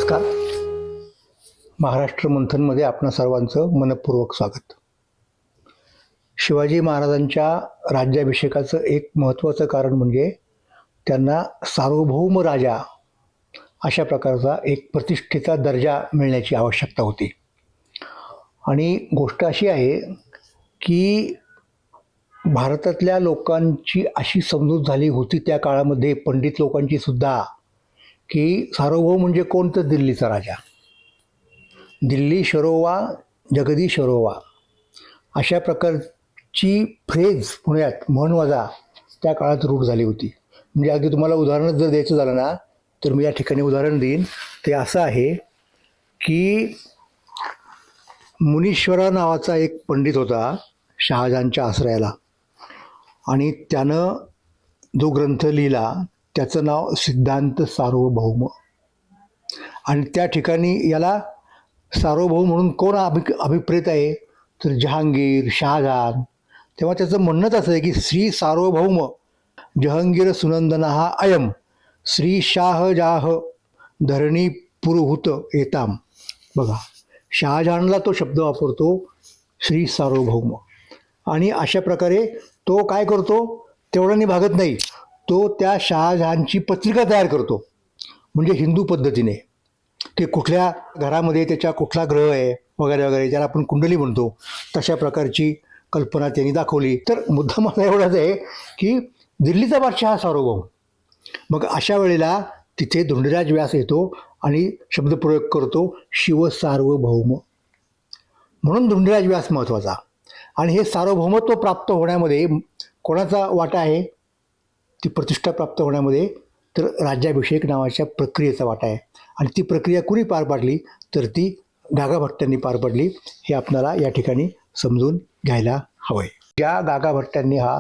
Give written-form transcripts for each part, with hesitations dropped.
नमस्कार. महाराष्ट्र मंथनमध्ये आपणा सर्वांचं मनपूर्वक स्वागत. शिवाजी महाराजांच्या राज्याभिषेकाचं एक महत्त्वाचं कारण म्हणजे त्यांना सार्वभौम राजा अशा प्रकारचा एक प्रतिष्ठेचा दर्जा मिळण्याची आवश्यकता होती. आणि गोष्ट अशी आहे की भारतातल्या लोकांची अशी समजूत झाली होती त्या काळामध्ये, पंडित लोकांची सुद्धा, की सार्वभौम म्हणजे कोण? तर दिल्लीचा राजा. दिल्ली शरोवा जगदी शरोवा अशा प्रकारची फ्रेज पुण्यात म्हणवजा त्या काळात रूढ झाली होती. म्हणजे अगदी तुम्हाला उदाहरण जर द्यायचं झालं ना, तर मी या ठिकाणी उदाहरण देईन. ते असं आहे की मुनीश्वरा नावाचा एक पंडित होता शहाजहानच्या आश्रयाला, आणि त्यानं जो ग्रंथ लिहिला त्याचं नाव सिद्धांत सार्वभौम. आणि त्या ठिकाणी याला सार्वभौम म्हणून कोण अभिप्रेत आहे? तर जहांगीर, शहाजहान. तेव्हा त्याचं म्हणणंच असं आहे की श्री सार्वभौम जहांगीर सुनंदना हा अयम श्री शाहजहाह धरणी पुरुहूत येताम. बघा, शहाजहानला तो शब्द वापरतो, श्री सार्वभौम. आणि अशा प्रकारे तो काय करतो? तेवढ्याने भागत नाही, तो त्या शहाजहानची पत्रिका तयार करतो. म्हणजे हिंदू पद्धतीने ते कुठल्या घरामध्ये त्याच्या कुठला ग्रह आहे वगैरे वगैरे, ज्याला आपण कुंडली म्हणतो, तशा प्रकारची कल्पना त्यांनी दाखवली. तर मुद्दा मला एवढाच आहे की दिल्लीचा बादशाह हा सार्वभौम. मग अशा वेळेला तिथे धुंडराज व्यास येतो आणि शब्दप्रयोग करतो शिवसार्वभौम. म्हणून धुंडराज व्यास महत्त्वाचा. आणि हे सार्वभौमत्व प्राप्त होण्यामध्ये कोणाचा वाटा आहे? ती प्रतिष्ठा प्राप्त होण्यामध्ये तर राज्याभिषेक नावाच्या प्रक्रियेचा वाटा आहे. आणि ती प्रक्रिया कुणी पार पाडली? तर ती गागाभट्टांनी पार पाडली. हे आपल्याला या ठिकाणी समजून घ्यायला हवं आहे. ज्या गागाभट्टांनी हा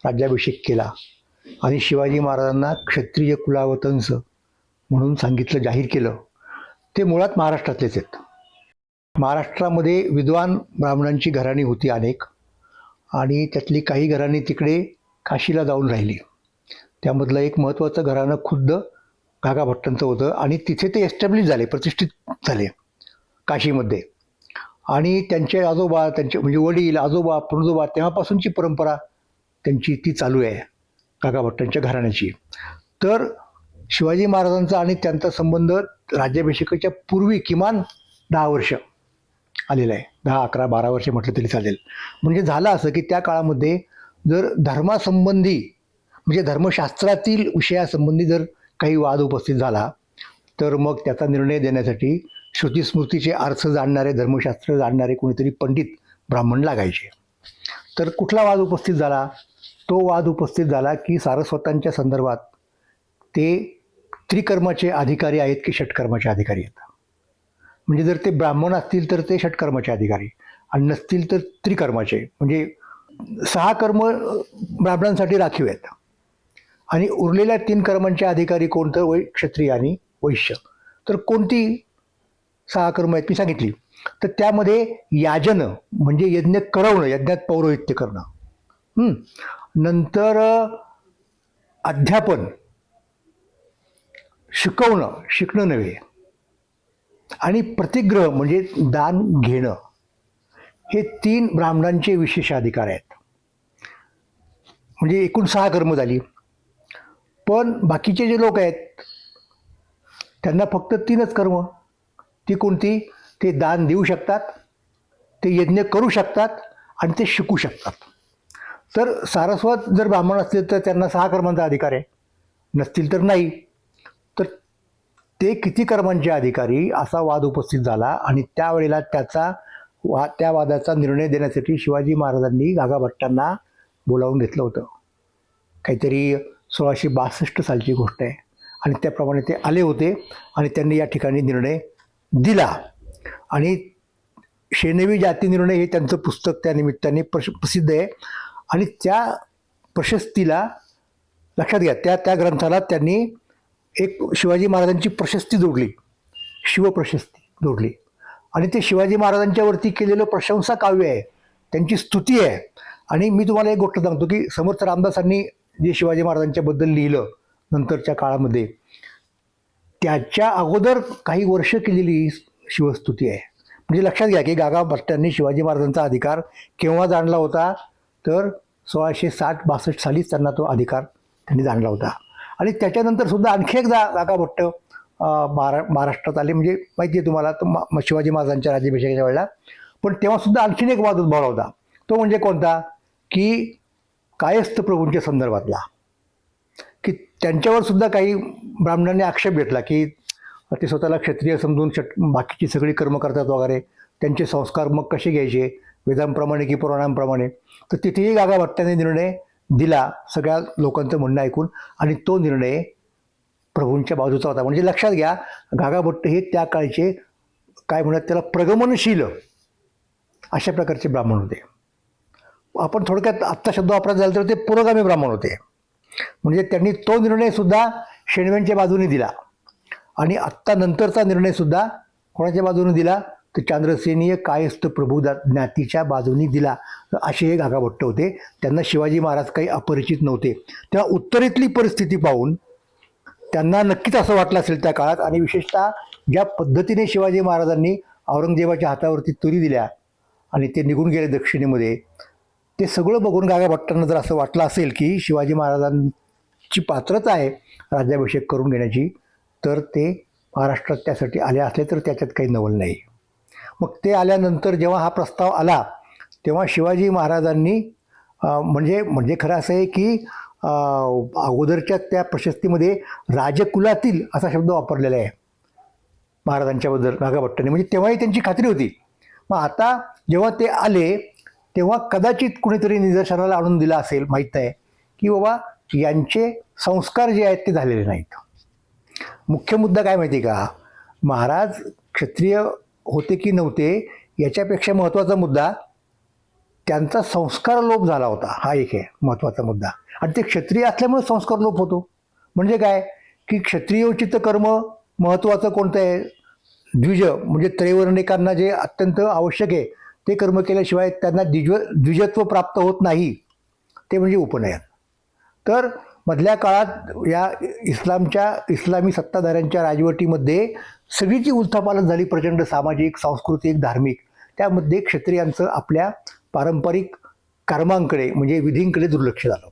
राज्याभिषेक केला आणि शिवाजी महाराजांना क्षत्रिय कुलावतंस म्हणून सांगितलं, जाहीर केलं, ते मुळात महाराष्ट्रातलेच आहेत. महाराष्ट्रामध्ये विद्वान ब्राह्मणांची घराणी होती अनेक, आणि त्यातली काही घराणी तिकडे काशीला जाऊन राहिली. त्यामधलं एक महत्त्वाचं घराणं खुद्द गागाभट्टांचं होतं, आणि तिथे ते एस्टॅब्लिश झाले, प्रतिष्ठित झाले काशीमध्ये. आणि त्यांचे आजोबा, त्यांचे म्हणजे वडील, आजोबा, पणजोबा, तेव्हापासूनची परंपरा त्यांची ती चालू आहे गागाभट्टांच्या घराण्याची. तर शिवाजी महाराजांचा आणि त्यांचा संबंध राज्याभिषेकाच्या पूर्वी किमान 10 वर्ष आलेलं आहे. 10, 11, 12 वर्ष म्हटलं तरी चालेल. म्हणजे झालं असं की त्या काळामध्ये जर धर्मासंबंधी म्हणजे धर्मशास्त्रातील विषयासंबंधी जर काही वाद उपस्थित झाला, तर मग त्याचा निर्णय देण्यासाठी श्रुतीस्मृतीचे अर्थ जाणणारे, धर्मशास्त्र जाणणारे कोणीतरी पंडित ब्राह्मण लागायचे. तर कुठला वाद उपस्थित झाला? तो वाद उपस्थित झाला की सारस्वतांच्या संदर्भात ते त्रिकर्माचे अधिकारी आहेत की षटकर्माचे अधिकारी आहेत. म्हणजे जर ते ब्राह्मण असतील तर ते षटकर्माचे अधिकारी, आणि नसतील तर त्रिकर्माचे. म्हणजे 6 कर्म ब्राह्मणांसाठी राखीव आहेत, आणि उरलेल्या 3 कर्मांचे अधिकारी कोण? तर क्षत्रिय आणि वैश्य. तर कोणती 6 कर्म आहेत मी सांगितली. तर त्यामध्ये याजन म्हणजे यज्ञ करवणं, यज्ञात पौरोहित्य करणं. नंतर अध्यापन, शिकणं नव्हे, आणि प्रतिग्रह म्हणजे दान घेणं, हे 3 ब्राह्मणांचे विशेष अधिकार आहेत. म्हणजे एकूण 6 कर्म झाली. पण बाकीचे जे लोक आहेत त्यांना फक्त 3च कर्म. ती कोणती? ते दान देऊ शकतात, ते यज्ञ करू शकतात, आणि ते शिकू शकतात. तर सारस्वत जर ब्राह्मण असतील तर त्यांना 6 कर्मांचा अधिकार आहे, नसतील तर नाही. तर ते किती कर्मांचे अधिकारी असा वाद उपस्थित झाला, आणि त्यावेळेला त्या वादाचा निर्णय देण्यासाठी शिवाजी महाराजांनी गागाभट्टांना बोलावून घेतलं होतं. काहीतरी 1662 सालची गोष्ट आहे. आणि त्याप्रमाणे ते आले होते, आणि त्यांनी या ठिकाणी निर्णय दिला. आणि शेनवी जाती निर्णय हे त्यांचं पुस्तक त्या निमित्ताने प्रसिद्ध आहे. आणि त्या प्रशस्तीला लक्षात घ्या, त्या ग्रंथाला त्यांनी एक शिवाजी महाराजांची प्रशस्ती जोडली, शिवप्रशस्ती जोडली. आणि ते शिवाजी महाराजांच्यावरती केलेलं प्रशंसा काव्य आहे, त्यांची स्तुती आहे. आणि मी तुम्हाला एक गोष्ट सांगतो की समर्थ रामदासांनी जे शिवाजी महाराजांच्याबद्दल लिहिलं नंतरच्या काळामध्ये, त्याच्या अगोदर काही वर्ष केलेली शिवस्तुती आहे. म्हणजे लक्षात घ्या की गागा भट्टांनी शिवाजी महाराजांचा अधिकार केव्हा जाणला होता, तर 1660-62 सालीच त्यांना तो अधिकार त्यांनी जाणला होता. आणि त्याच्यानंतर सुद्धा आणखी एकदा गागा भट्ट महाराष्ट्रात आले. म्हणजे माहिती आहे तुम्हाला, तर शिवाजी महाराजांच्या राज्याभिषेकाच्या वेळेला. पण तेव्हा सुद्धा आणखीन एक वाद उद्भवला होता. तो म्हणजे कोणता, की कायस्थ प्रभूंच्या संदर्भातला, की त्यांच्यावर सुद्धा काही ब्राह्मणांनी आक्षेप घेतला की ते स्वतःला क्षत्रिय समजून बाकीची सगळी कर्म करतात वगैरे, त्यांचे संस्कार मग कसे घ्यायचे, वेदांप्रमाणे की पुराणांप्रमाणे. तर तिथेही गागा भट्टांनी निर्णय दिला सगळ्या लोकांचं म्हणणं ऐकून, आणि तो निर्णय प्रभूंच्या बाजूचा होता. म्हणजे लक्षात घ्या, गागा भट्ट हे त्या काळचे काय म्हणतात त्याला, प्रगमनशील अशा प्रकारचे ब्राह्मण होते. आपण थोडक्यात आत्ता शब्द वापरायचा झाला तर ते पुरोगामी ब्राह्मण होते. म्हणजे त्यांनी तो निर्णय सुद्धा शेणव्यांच्या बाजूने दिला, आणि आत्ता नंतरचा निर्णय सुद्धा कोणाच्या बाजूने दिला, तर चांद्रसेनीय कायस्थ प्रभू ज्ञातीच्या बाजूने दिला. असे हे गागा भट्ट होते. त्यांना शिवाजी महाराज काही अपरिचित नव्हते. तेव्हा उत्तरेतली परिस्थिती पाहून त्यांना नक्कीच असं वाटलं असेल त्या काळात, आणि विशेषतः ज्या पद्धतीने शिवाजी महाराजांनी औरंगजेबाच्या हातावरती तुरी दिल्या आणि ते निघून गेले दक्षिणेमध्ये, ते सगळं बघून गागा भट्टांना जर असं वाटलं असेल की शिवाजी महाराजांची पात्रता आहे राज्याभिषेक करून घेण्याची, तर ते महाराष्ट्रात त्यासाठी आले असले तर त्याच्यात काही नवल नाही. मग ते आल्यानंतर जेव्हा हा प्रस्ताव आला, तेव्हा शिवाजी महाराजांनी म्हणजे खरं असं आहे की अगोदरच्या त्या प्रशस्तीमध्ये राजकुलातील असा शब्द वापरलेला आहे महाराजांच्याबद्दल गागा भट्टांनी. म्हणजे तेव्हाही त्यांची खात्री होती. मग आता जेव्हा ते आले तेव्हा कदाचित कुणीतरी निदर्शनाला आणून दिला असेल, माहीत आहे, की बाबा यांचे संस्कार जे आहेत ते झालेले नाहीत. मुख्य मुद्दा काय माहिती का, महाराज क्षत्रिय होते की नव्हते याच्यापेक्षा महत्त्वाचा मुद्दा त्यांचा संस्कार लोप झाला होता, हा एक आहे महत्त्वाचा मुद्दा. आणि ते क्षत्रिय असल्यामुळे संस्कार लोप होतो. म्हणजे काय, की क्षत्रियोचित कर्म महत्त्वाचं कोणतं आहे, द्विज म्हणजे त्रैवर्णिकांना जे अत्यंत आवश्यक आहे ते कर्म केल्याशिवाय त्यांना द्विजत्व प्राप्त होत नाही, ते म्हणजे उपनयन. तर मधल्या काळात या इस्लामी सत्ताधाऱ्यांच्या राजवटीमध्ये सगळीची उलथापालथ झाली, प्रचंड सामाजिक, सांस्कृतिक, धार्मिक. त्यामध्ये क्षत्रियांचं आपल्या पारंपरिक कर्मांकडे म्हणजे विधींकडे दुर्लक्ष झालं,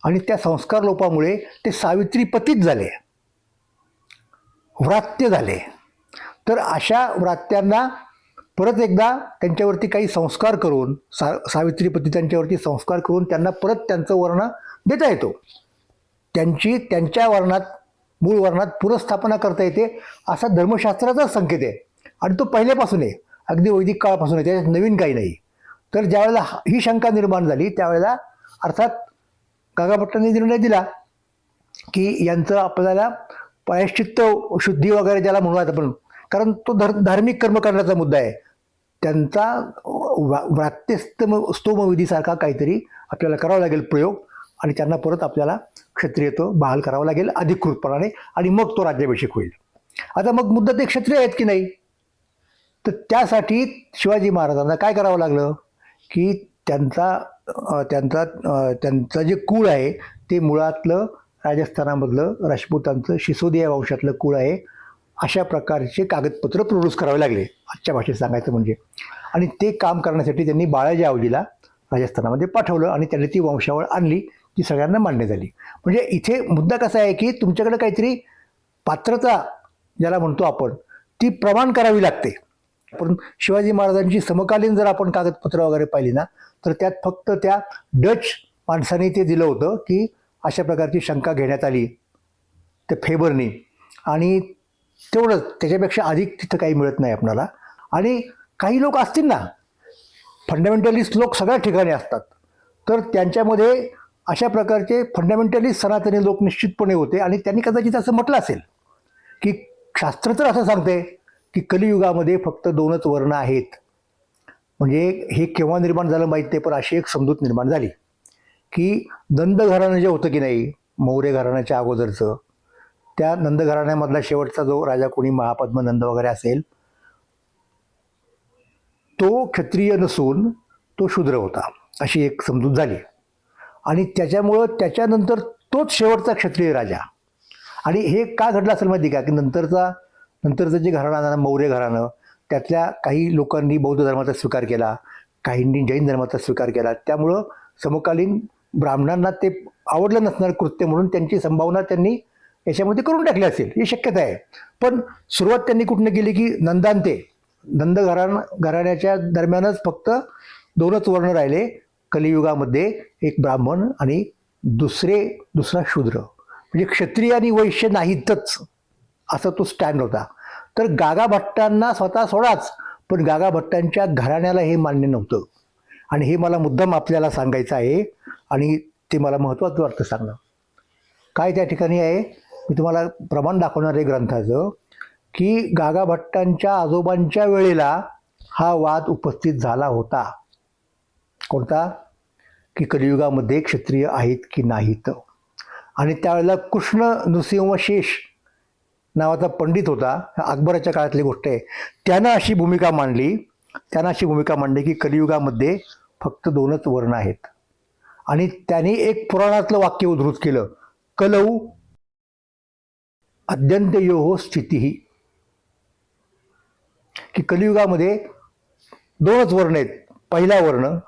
आणि त्या संस्कार लोपामुळे ते सावित्रीपतीत झाले, व्रात्य झाले. तर अशा व्रात्यांना परत एकदा त्यांच्यावरती काही संस्कार करून, सावित्रीपती त्यांच्यावरती संस्कार करून त्यांना परत त्यांचं वर्ण देता येतो. त्यांच्या वर्णात, मूळ वर्णात पुनर्स्थापना करता येते, असा धर्मशास्त्राचा संकेत आहे. आणि तो पहिल्यापासून आहे, अगदी वैदिक काळापासून आहे, त्याच्यात नवीन काही नाही. तर ज्यावेळेला ही शंका निर्माण झाली त्यावेळेला अर्थात गागा भट्टांनी निर्णय दिला की यांचं आपल्याला प्रायश्चित्त शुद्धी वगैरे ज्याला म्हणूयात आपण, कारण तो धार्मिक कर्म करण्याचा मुद्दा आहे, त्यांचा व्रात्यस्तोमविधीसारखा काहीतरी आपल्याला करावा लागेल प्रयोग, आणि त्यांना परत आपल्याला क्षत्रियत्व बहाल करावं लागेल अधिकृतपणाने, आणि मग तो राज्याभिषेक होईल. आता मग मुद्दा ते क्षत्रिय आहेत की नाही, तर त्यासाठी शिवाजी महाराजांना काय करावं लागलं की त्यांचं जे कुळ आहे ते मुळातलं राजस्थानामधलं राजपूतांचं सिसोदिया वंशातलं कुळ आहे, अशा प्रकारचे कागदपत्र प्रोड्यूस करावे लागले आजच्या भाषेत सांगायचं म्हणजे. आणि ते काम करण्यासाठी त्यांनी बाळाजी आवजीला राजस्थानामध्ये पाठवलं, आणि त्यांनी ती वंशावळ आणली जी सगळ्यांना मान्य झाली. म्हणजे इथे मुद्दा कसा आहे की तुमच्याकडे काहीतरी पात्रता ज्याला म्हणतो आपण, ती प्रमाण करावी लागते. पण शिवाजी महाराजांची समकालीन जर आपण कागदपत्र वगैरे पाहिली ना, तर त्यात फक्त त्या डच माणसाने ते दिलं होतं की अशा प्रकारची शंका घेण्यात आली त्या फेबरनी, आणि तेवढंच, त्याच्यापेक्षा अधिक तिथं काही मिळत नाही आपल्याला. आणि काही लोक असतील ना, फंडामेंटलिस्ट लोक सगळ्या ठिकाणी असतात, तर त्यांच्यामध्ये अशा प्रकारचे फंडामेंटलिस्ट सनातनी लोक निश्चितपणे होते. आणि त्यांनी कदाचित असं म्हटलं असेल की शास्त्र तर असं सांगते की कलियुगामध्ये फक्त 2च वर्ण आहेत. म्हणजे हे केव्हा निर्माण झालं माहीत नाही, पण अशी एक समजूत निर्माण झाली की नंद घराणं जे होतं की नाही, मौर्य घराण्याच्या अगोदरचं, त्या नंद घराण्यामधला शेवटचा जो राजा कोणी महापद्मनंद वगैरे असेल, तो क्षत्रिय नसून तो शूद्र होता, अशी एक समजूत झाली. आणि त्याच्यामुळं त्याच्यानंतर तोच शेवटचा क्षत्रिय राजा. आणि हे का घडलं असेल माहिती का, की नंतरचं जे घराणं मौर्य घराणं, त्यातल्या काही लोकांनी बौद्ध धर्माचा स्वीकार केला, काहींनी जैन धर्माचा स्वीकार केला. त्यामुळं समकालीन ब्राह्मणांना ते आवडलं नसणार कृत्य म्हणून त्यांची संभावना त्यांनी याच्यामध्ये करून टाकली असेल, ही शक्यता आहे. पण सुरुवात त्यांनी कुठनं केली की नंद घराण्याच्या दरम्यानच फक्त 2च वर्ण राहिले कलियुगामध्ये, एक ब्राह्मण आणि दुसरा शूद्र, म्हणजे क्षत्रिय आणि वैश्य नाहीतच, असा तो स्टँड होता. तर गागा भट्टांना स्वतः सोडाच, पण गागा भट्टांच्या घराण्याला हे मान्य नव्हतं. आणि हे मला मुद्दाम आपल्याला सांगायचं आहे आणि ते मला महत्त्वाचं वाटतं सांगणं. काय त्या ठिकाणी आहे, मी तुम्हाला प्रमाण दाखवणार आहे ग्रंथाचं, की गागा भट्टांच्या आजोबांच्या वेळेला हा वाद उपस्थित झाला होता. कोणता? की कलियुगामध्ये क्षत्रिय आहेत की नाहीत. आणि त्यावेळेला कृष्ण नृसिंह शेष नावाचा पंडित होता, अकबराच्या काळातली गोष्ट आहे. त्यानं अशी भूमिका मांडली की कलियुगामध्ये फक्त 2च वर्ण आहेत. आणि त्यांनी एक पुराणातलं वाक्य उद्धृत केलं, कलौ अद्यंतयोः स्थितिः, की कलियुगामध्ये 2च वर्ण आहेत. पहिला वर्ण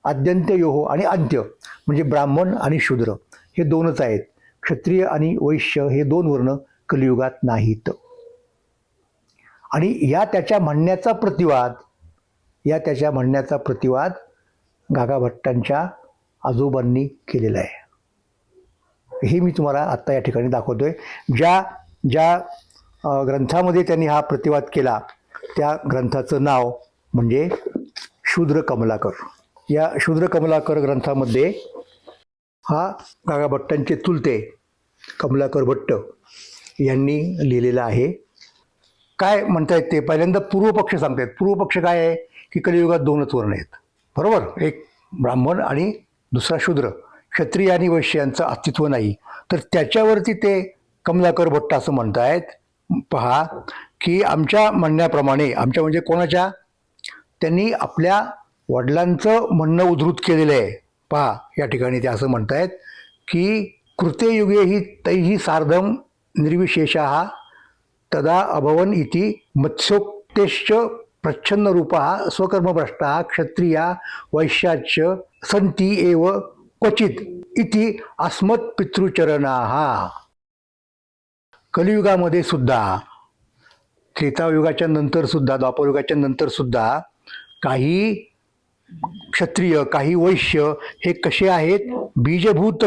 आद्यंतयोः आणि अंत्य म्हणजे ब्राह्मण आणि शूद्र, हे 2च आहेत. क्षत्रिय आणि वैश्य हे 2 वर्ण कलियुगात नाहीत. आणि या त्याच्या म्हणण्याचा प्रतिवाद गागा भट्टांच्या आजोबांनी केलेला आहे. हे मी तुम्हाला आत्ता या ठिकाणी दाखवतोय. ज्या ग्रंथामध्ये त्यांनी हा प्रतिवाद केला त्या ग्रंथाचं नाव म्हणजे शूद्र कमलाकर. या शूद्र कमलाकर ग्रंथामध्ये हा गागा भट्टांचे चुलते कमलाकर भट्ट यांनी लिहिलेलं आहे. काय म्हणतायत ते, पहिल्यांदा पूर्वपक्ष सांगतायत. पूर्वपक्ष काय आहे की कलियुगात 2च वर्ण आहेत, बरोबर, एक ब्राह्मण आणि दुसरा शूद्र, क्षत्रिय आणि वैश्य यांचं अस्तित्व नाही. तर त्याच्यावरती ते कमलाकर भट्ट असं म्हणतायत, पहा की आमच्या म्हणण्याप्रमाणे, आमच्या म्हणजे कोणाच्या, त्यांनी आपल्या वडिलांचं म्हणणं उद्धृत केलेलं आहे. पहा या ठिकाणी ते असं म्हणतायत की कृतेयुगे ही तैही सार्धम निर्विशेषः तदा अभवन इति मत्स्योक्तेश्च प्रच्छन्न रूपः स्वकर्मभ्रष्टाः क्षत्रिया वैश्याच सन्ति एव क्वचित इति अस्मत् पितृचरणाः. कलियुगामध्ये सुद्धा, त्रेतायुगाच्या नंतर सुद्धा, द्वापरयुगाच्या नंतर सुद्धा काही क्षत्रिय काही वैश्य हे कसे आहेत, बीजभूत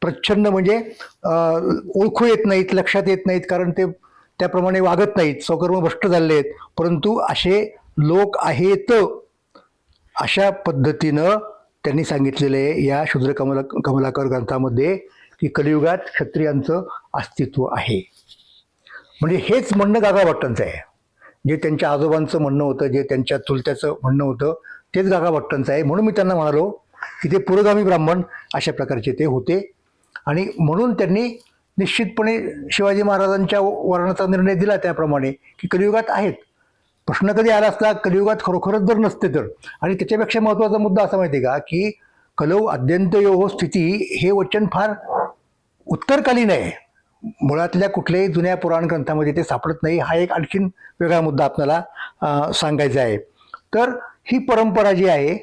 प्रच्छन्न म्हणजे ओळखू येत नाहीत, लक्षात येत नाहीत, कारण ते त्याप्रमाणे वागत नाहीत, स्वकर्म भ्रष्ट झाले आहेत, परंतु असे लोक आहेत. अशा पद्धतीनं त्यांनी सांगितलेलं आहे या शूद्र कमलाकर ग्रंथामध्ये की कलियुगात क्षत्रियांचं अस्तित्व आहे. म्हणजे हेच म्हणणं गागा भट्टांचं आहे. जे त्यांच्या आजोबांचं म्हणणं होतं, जे त्यांच्या चुलत्याचं म्हणणं होतं, तेच गागा भट्टांचं आहे. म्हणून मी त्यांना म्हणालो की ते पुरोगामी ब्राह्मण अशा प्रकारचे ते होते. आणि म्हणून त्यांनी निश्चितपणे शिवाजी महाराजांच्या वर्णाचा निर्णय दिला त्याप्रमाणे की कलियुगात आहेत. प्रश्न कधी आला असला, कलियुगात खरोखरच जर नसते तर. आणि त्याच्यापेक्षा महत्त्वाचा मुद्दा असा माहिती आहे का की कलौ अद्यंतयोः स्थिती हे वचन फार उत्तरकालीन आहे, मुळातल्या कुठल्याही जुन्या पुराण ग्रंथामध्ये ते सापडत नाही. हा एक आणखीन वेगळा मुद्दा आपल्याला सांगायचा आहे. तर ही परंपरा जी आहे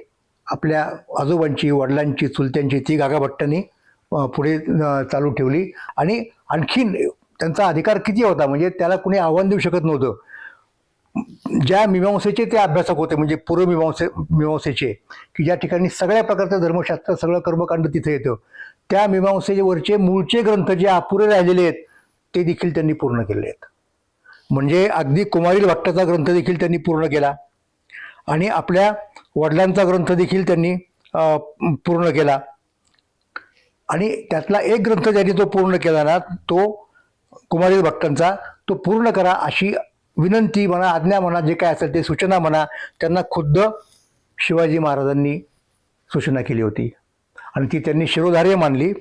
आपल्या आजोबांची, वडिलांची, चुलत्यांची, ती गागा भट्टांनी पुढे चालू ठेवली. आणि आणखीन त्यांचा अधिकार किती होता, म्हणजे त्याला कुणी आव्हान देऊ शकत नव्हतं. ज्या मीमांसेचे ते अभ्यासक होते, म्हणजे मीमांसेचे, की ज्या ठिकाणी सगळ्या प्रकारचं धर्मशास्त्र, सगळं कर्मकांड तिथे येतं, त्या मीमांसेवरचे मूळचे ग्रंथ जे अपुरे राहिलेले आहेत ते देखील त्यांनी पूर्ण केले आहेत. म्हणजे अगदी कुमारील भट्टाचा ग्रंथ देखील त्यांनी पूर्ण केला आणि आपल्या वडिलांचा ग्रंथ देखील त्यांनी पूर्ण केला. आणि त्यातला एक ग्रंथ ज्यांनी तो पूर्ण केला ना, तो कुमारील भट्टांचा, तो पूर्ण करा अशी विनंती म्हणा, आज्ञा म्हणा, जे काय असेल ते सूचना म्हणा, त्यांना खुद्द शिवाजी महाराजांनी सूचना केली होती. आणि ती त्यांनी शिरोधार्य मानली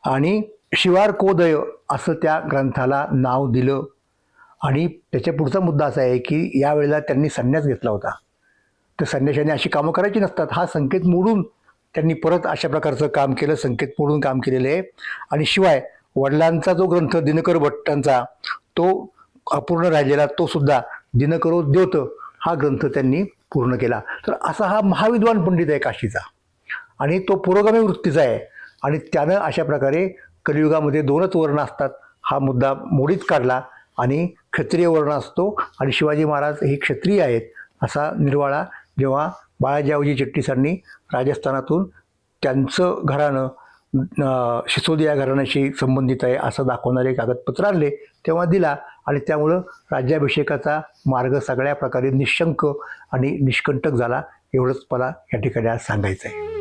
आणि शिवार कोदय असं त्या ग्रंथाला नाव दिलं. आणि त्याच्या पुढचा मुद्दा असा आहे की यावेळेला त्यांनी संन्यास घेतला होता. तर संन्याशाने अशी कामं करायची नसतात. हा संकेत मोडून त्यांनी परत अशा प्रकारचं काम केलं, संकेत मोडून काम केलेलं आहे. आणि शिवाय वडिलांचा जो ग्रंथ दिनकर भट्टांचा तो अपूर्ण राहिलेला तो सुद्धा दिनकरोद्योत हा ग्रंथ त्यांनी पूर्ण केला. तर असा हा महाविद्वान पंडित आहे काशीचा आणि तो पुरोगामी वृत्तीचा आहे. आणि त्यानं अशा प्रकारे कलियुगामध्ये 2च वर्ण असतात हा मुद्दा मोडीत काढला आणि क्षत्रिय वर्ण असतो आणि शिवाजी महाराज हे क्षत्रिय आहेत असा निर्वाळा जेव्हा बाळाजीरावजी चिटणीसांनी राजस्थानातून त्यांचं घराणं सिसोदिया घराण्याशी संबंधित आहे असं दाखवणारे कागदपत्र आणले तेव्हा दिला. आणि त्यामुळं राज्याभिषेकाचा मार्ग सगळ्या प्रकारे निशंक आणि निष्कंटक झाला. एवढंच मला या ठिकाणी आज सांगायचं आहे.